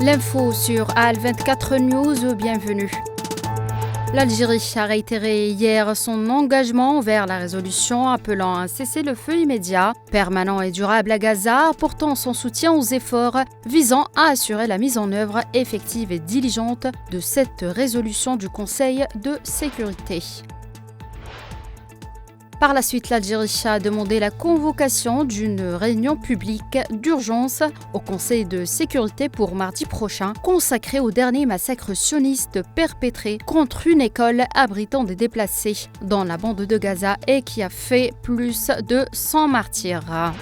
L'info sur AL24 News, bienvenue. L'Algérie a réitéré hier son engagement vers la résolution appelant à un cessez-le-feu immédiat, permanent et durable à Gaza, apportant son soutien aux efforts visant à assurer la mise en œuvre effective et diligente de cette résolution du Conseil de sécurité. Par la suite, l'Algérie a demandé la convocation d'une réunion publique d'urgence au Conseil de sécurité pour mardi prochain, consacrée au dernier massacre sioniste perpétré contre une école abritant des déplacés dans la bande de Gaza et qui a fait plus de 100 martyrs.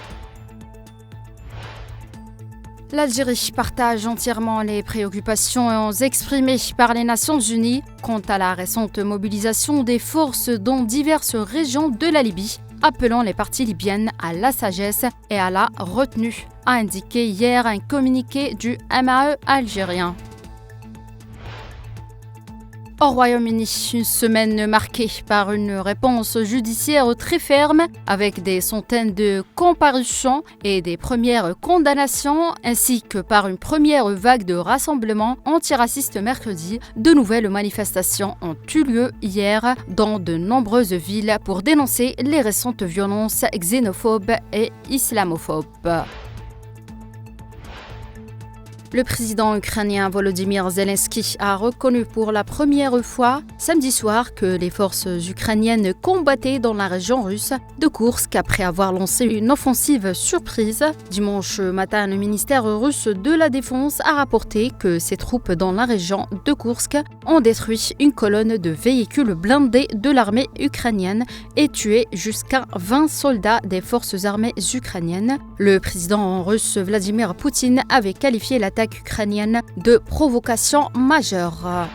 L'Algérie partage entièrement les préoccupations exprimées par les Nations Unies quant à la récente mobilisation des forces dans diverses régions de la Libye, appelant les parties libyennes à la sagesse et à la retenue, a indiqué hier un communiqué du MAE algérien. Au Royaume-Uni, une semaine marquée par une réponse judiciaire très ferme, avec des centaines de comparutions et des premières condamnations, ainsi que par une première vague de rassemblements antiracistes mercredi. De nouvelles manifestations ont eu lieu hier dans de nombreuses villes pour dénoncer les récentes violences xénophobes et islamophobes. Le président ukrainien Volodymyr Zelensky a reconnu pour la première fois samedi soir que les forces ukrainiennes combattaient dans la région russe de Koursk après avoir lancé une offensive surprise. Dimanche matin, le ministère russe de la Défense a rapporté que ses troupes dans la région de Koursk ont détruit une colonne de véhicules blindés de l'armée ukrainienne et tué jusqu'à 20 soldats des forces armées ukrainiennes. Le président russe Vladimir Poutine avait qualifié l'attaque ukrainienne de provocation majeure.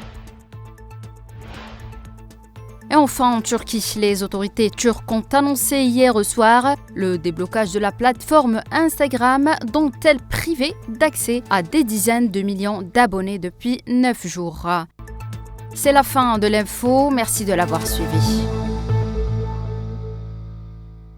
Et enfin, en Turquie, les autorités turques ont annoncé hier soir le déblocage de la plateforme Instagram dont elles privaient d'accès à des dizaines de millions d'abonnés depuis 9 jours. C'est la fin de l'info, merci de l'avoir suivi.